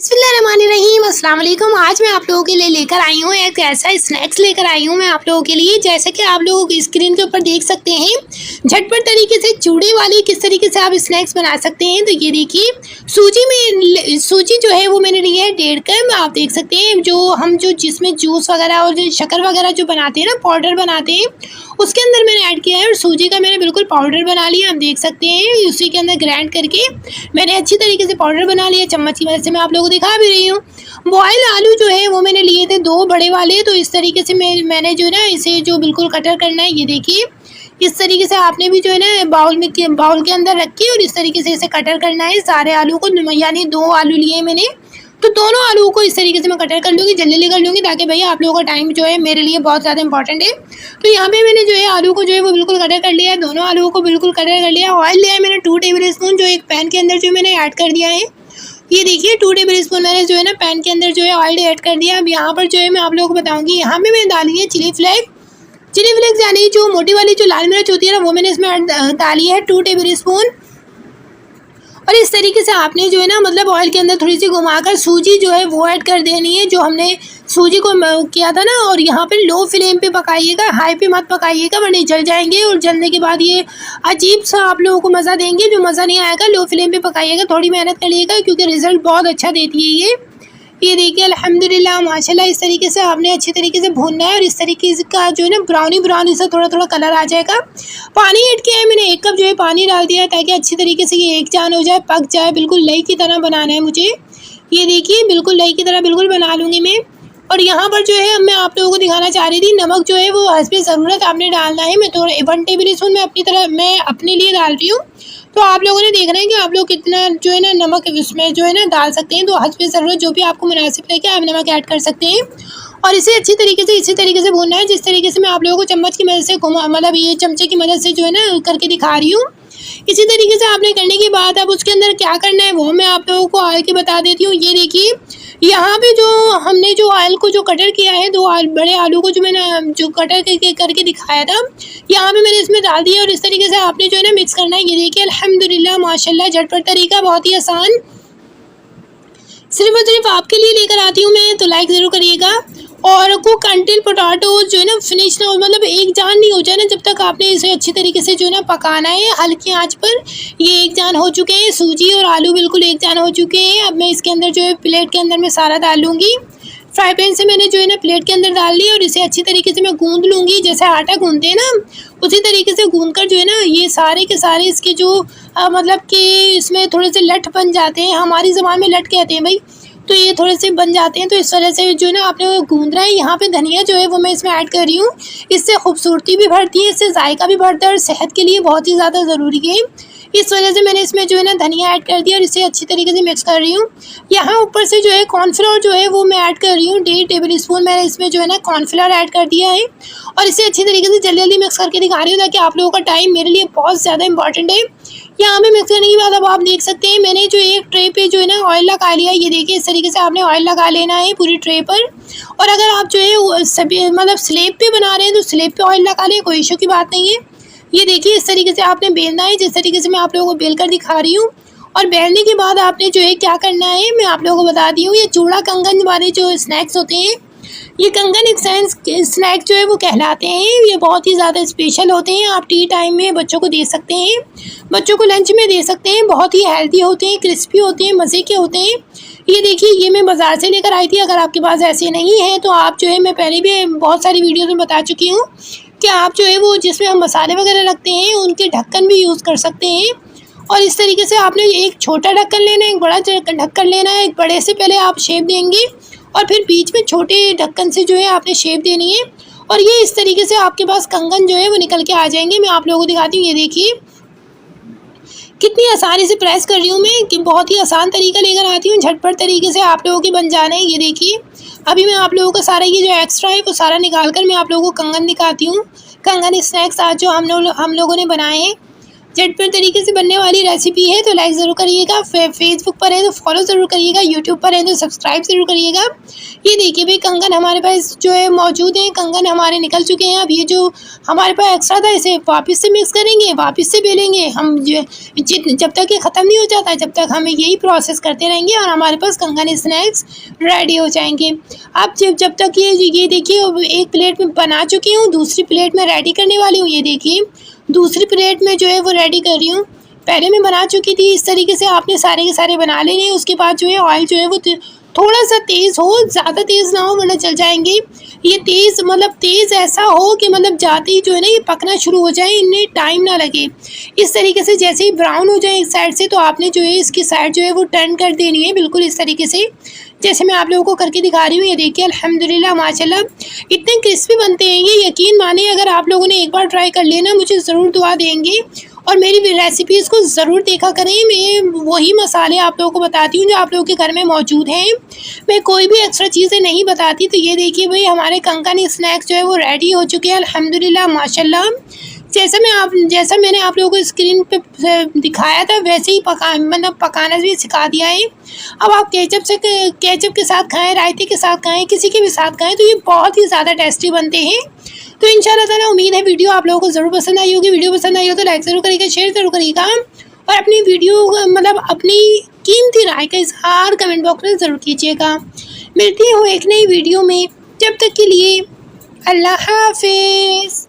बिस्मिल्लाहिर्रहमानिर्रहीम, अस्सलाम वालेकुम। आज मैं आप लोगों के लिए लेकर आई हूँ एक ऐसा स्नैक्स लेकर आई हूँ मैं आप लोगों के लिए। जैसे कि आप लोग स्क्रीन के ऊपर देख सकते हैं, झटपट तरीके से चूड़े वाले किस तरीके से आप स्नैक्स बना सकते हैं। तो ये देखिए, सूजी जो है वो मैंने ली है 1.5 कप। आप देख सकते हैं जो जिसमें जूस वगैरह और जो शक्कर वगैरह जो बनाते हैं ना, पाउडर बनाते हैं, उसके अंदर मैंने ऐड किया है। और सूजी का मैंने बिल्कुल पाउडर बना लिया, आप देख सकते हैं। उसी के अंदर ग्राइंड करके मैंने अच्छी तरीके से पाउडर बना लिया। चम्मच की मदद से मैं आप लोगों को दिखा भी रही हूँ। बॉयल आलू जो है वो मैंने लिए थे 2 बड़े वाले। तो इस तरीके से मैंने जो है ना इसे जो बिल्कुल कटर करना है, ये देखिए इस तरीके से आपने भी जो है ना बाउल के अंदर रख के और इस तरीके से इसे कटर करना है सारे आलू को। यानी 2 आलू लिए मैंने, तो दोनों आलू को इस तरीके से मैं कटर कर लूँगी, जल्दी कर लूँगी, ताकि भैया आप लोगों का टाइम जो है मेरे लिए बहुत ज़्यादा इंपॉर्टेंट है। तो यहाँ पे मैंने जो है आलू को जो है वो बिल्कुल कटर कर लिया है, दोनों आलू को बिल्कुल कटर कर लिया। ऑयल लिया है मैंने 2 टेबल स्पून, जो एक पैन के अंदर जो मैंने ऐड कर दिया है। ये देखिए 2 टेबल स्पून मैंने जो है ना पैन के अंदर जो है ऑयल ऐड कर दिया। अब यहाँ पर जो है मैं आप लोगों को बताऊँगी, यहाँ पे मैंने डाली है चिली फ्लेक्स यानी जो मोटी वाली जो लाल मिर्च होती है ना, वो मैंने इसमें डाली है 2 टेबल स्पून। और इस तरीके से आपने जो है ना मतलब ऑयल के अंदर थोड़ी सी घुमाकर सूजी जो है वो ऐड कर देनी है, जो हमने सूजी को किया था ना। और यहाँ पे लो फ्लेम पे पकाइएगा, हाई पे मत पकाइएगा वरना जल जाएंगे। और जलने के बाद ये अजीब सा आप लोगों को मज़ा देंगे, जो मज़ा नहीं आएगा। लो फ्लेम पे पकाइएगा, थोड़ी मेहनत करिएगा, क्योंकि रिज़ल्ट बहुत अच्छा देती है ये देखिए अल्हम्दुलिल्लाह माशाल्लाह। इस तरीके से आपने अच्छी तरीके से भूनना है और इस तरीके से का जो है ना ब्राउनी सा थोड़ा कलर आ जाएगा। पानी ऐड किया है मैंने, 1 कप जो है पानी डाल दिया है, ताकि अच्छी तरीके से ये एक जान हो जाए, पक जाए। बिल्कुल लई की तरह बनाना है मुझे, ये देखिए बिल्कुल लई की तरह बिल्कुल बना लूँगी मैं। और यहाँ पर जो है मैं आप लोगों को दिखाना चाह रही थी, नमक जो है वो हस्बे ज़रूरत आपने डालना है। मैं थोड़ा 1 टेबल स्पून मैं अपने लिए डाल रही हूँ। तो आप लोगों ने देखना है कि आप लोग कितना जो है ना नमक इसमें जो है ना डाल सकते हैं। तो हस्बे ज़रूरत जो भी आपको मुनासिब लगे आप नमक ऐड कर सकते हैं। और इसे अच्छी तरीके से इसी तरीके से भूनना है, जिस तरीके से मैं आप लोगों को चम्मच की मदद से मतलब ये चमचे की मदद से जो है ना करके दिखा रही हूँ। इसी तरीके से आपने करने के बाद अब उसके अंदर क्या करना है वो मैं आप लोगों को आगे बता देती हूँ। ये देखिए यहाँ पे जो हमने जो ऑयल को जो कटर किया है, 2 बड़े आलू को जो मैंने जो कटर करके दिखाया था, यहाँ पे मैंने इसमें डाल दिया। और इस तरीके से आपने जो है ना मिक्स करना है। ये देखिए अल्हम्दुलिल्लाह माशाल्लाह, झटपट तरीका, बहुत ही आसान, सिर्फ और सिर्फ आपके लिए लेकर आती हूँ मैं। तो लाइक ज़रूर करिएगा। और कुक अंटिल पोटैटो जो है ना फिनिश ना हो, मतलब एक जान नहीं हो जाए ना, जब तक आपने इसे अच्छी तरीके से जो है ना पकाना है हल्की आंच पर। ये एक जान हो चुके हैं, सूजी और आलू बिल्कुल एक जान हो चुके हैं। अब मैं इसके अंदर जो है प्लेट के अंदर मैं सारा डाल लूँगी। फ्राई पैन से मैंने जो है ना प्लेट के अंदर डाल ली और इसे अच्छी तरीके से मैं गूंद लूँगी, जैसे आटा गूंदते हैं ना उसी तरीके से गूंद कर जो है ना ये सारे के सारे इसके जो मतलब कि इसमें थोड़े से लठ बन जाते हैं, हमारी ज़बान में लठ कहते हैं भाई। तो ये थोड़े से बन जाते हैं, तो इस वजह से जो है ना आपने गूंद रहा है। यहाँ पे धनिया जो है वो मैं इसमें ऐड कर रही हूँ, इससे खूबसूरती भी बढ़ती है, इससे जायका भी बढ़ता है और सेहत के लिए बहुत ही ज़्यादा ज़रूरी है। इस वजह से मैंने इसमें जो है ना धनिया ऐड कर दिया और इसे अच्छी तरीके से मिक्स कर रही हूँ। यहाँ ऊपर से जो है कॉर्नफ्लोर जो है वो मैं ऐड कर रही हूँ, 1.5 टेबल स्पून मैंने इसमें जो है ना कॉर्नफ्लोर ऐड कर दिया है। और इसे अच्छी तरीके से जल्दी मिक्स करके दिखा रही हूँ, ताकि आप लोगों का टाइम मेरे लिए बहुत ज़्यादा इंपॉर्टेंट है। यहाँ पे मिक्स करने के बाद अब आप देख सकते हैं मैंने जो एक ट्रे पे जो है ना ऑयल लगा लिया। ये देखिए इस तरीके से आपने ऑयल लगा लेना है पूरी ट्रे पर। और अगर आप जो है सभी मतलब स्लेब पे बना रहे हैं तो स्लेब पे ऑयल लगा लें, कोई इशू की बात नहीं है। ये देखिए इस तरीके से आपने बेलना है, जिस तरीके से मैं आप लोगों को बेल कर दिखा रही हूँ। और बेलने के बाद आपने जो है क्या करना है मैं आप लोगों को बता दी हूँ। ये चूड़ा कंगन वाले जो स्नैक्स होते हैं, ये कंगन स्नैक जो है वो कहलाते हैं। ये बहुत ही ज़्यादा स्पेशल होते हैं, आप टी टाइम में बच्चों को दे सकते हैं, बच्चों को लंच में दे सकते हैं। बहुत ही हेल्दी होते हैं, क्रिस्पी होते हैं, मज़े के होते हैं। ये देखिए ये मैं बाज़ार से लेकर आई थी। अगर आपके पास ऐसे नहीं है तो आप जो है, मैं पहले भी बहुत सारी वीडियोज़ में बता चुकी हूँ कि आप जो है वो जिसमें हम मसाले वगैरह रखते हैं उनके ढक्कन भी यूज़ कर सकते हैं। और इस तरीके से आपने एक छोटा ढक्कन लेना है, एक बड़ा ढक्कन लेना है। एक बड़े से पहले आप शेप देंगे और फिर बीच में छोटे ढक्कन से जो है आपने शेप देनी है। और ये इस तरीके से आपके पास कंगन जो है वो निकल के आ जाएंगे। मैं आप लोगों को दिखाती हूँ, ये देखिए कितनी आसानी से प्रेस कर रही हूँ मैं, कि बहुत ही आसान तरीका लेकर आती हूँ, झटपट तरीके से आप लोगों के बन जाने हैं। ये देखिए अभी मैं आप लोगों का सारा ये जो एक्स्ट्रा है वो सारा निकाल कर मैं आप लोगों को कंगन दिखाती हूँ। कंगन स्नैक्स आज जो हम लोगों ने बनाए हैं, झटपट तरीके से बनने वाली रेसिपी है, तो लाइक ज़रूर करिएगा। फेसबुक पर है तो फॉलो ज़रूर करिएगा, यूट्यूब पर है तो सब्सक्राइब ज़रूर करिएगा। ये देखिए भाई कंगन हमारे पास जो है मौजूद हैं, कंगन हमारे निकल चुके हैं। अब ये जो हमारे पास एक्स्ट्रा था इसे वापस से मिक्स करेंगे, वापस से बेलेंगे हम। जब तक ये ख़त्म नहीं हो जाता जब तक हमें यही प्रोसेस करते रहेंगे और हमारे पास कंगन स्नैक्स रेडी हो जाएंगे। अब जब तक ये देखिए एक प्लेट में बना चुकी हूँ, दूसरी प्लेट में रेडी करने वाली हूँ। ये देखिए दूसरी प्लेट में जो है वो रेडी कर रही हूँ। पहले मैं बना चुकी थी। इस तरीके से आपने सारे के सारे बना लेने हैं। उसके बाद जो है ऑयल जो है वो थोड़ा सा तेज़ हो, ज़्यादा तेज़ ना हो वरना जल जाएंगे। ये तेज़ मतलब तेज़ ऐसा हो कि मतलब जाते ही जो है ना ये पकना शुरू हो जाए, इन्हें टाइम ना लगे। इस तरीके से जैसे ही ब्राउन हो जाए एक साइड से तो आपने जो है इसकी साइड जो है वो टर्न कर देनी है, बिल्कुल इस तरीके से जैसे मैं आप लोगों को करके दिखा रही हूँ। ये देखिए अल्हम्दुलिल्लाह माशाल्लाह इतने क्रिस्पी बनते हैं ये, यकीन माने अगर आप लोगों ने एक बार ट्राई कर लिया ना मुझे ज़रूर दुआ देंगे और मेरी रेसिपीज़ को ज़रूर देखा करें। मैं वही मसाले आप लोगों को बताती हूँ जो आप लोगों के घर में मौजूद हैं, मैं कोई भी एक्स्ट्रा चीज़ें नहीं बताती। तो ये देखिए भाई हमारे कंगन स्नैक्स जो है वो रेडी हो चुके हैं अल्हम्दुलिल्लाह माशाल्लाह। जैसा मैंने आप लोगों को स्क्रीन पे दिखाया था वैसे ही पकाना भी सिखा दिया है। अब आप केचप के साथ खाएं, रायते के साथ खाएं, किसी के भी साथ खाएं तो ये बहुत ही ज़्यादा टेस्टी बनते हैं। तो इंशाल्लाह ताला उम्मीद है वीडियो आप लोगों को ज़रूर पसंद आई होगी। वीडियो पसंद आई हो तो लाइक ज़रूर करिएगा, शेयर ज़रूर करिएगा और अपनी अपनी कीमती राय का इज़हार कमेंट बॉक्स में ज़रूर कीजिएगा। मिलती हूँ एक नई वीडियो में, जब तक के लिए अल्लाह हाफिज़।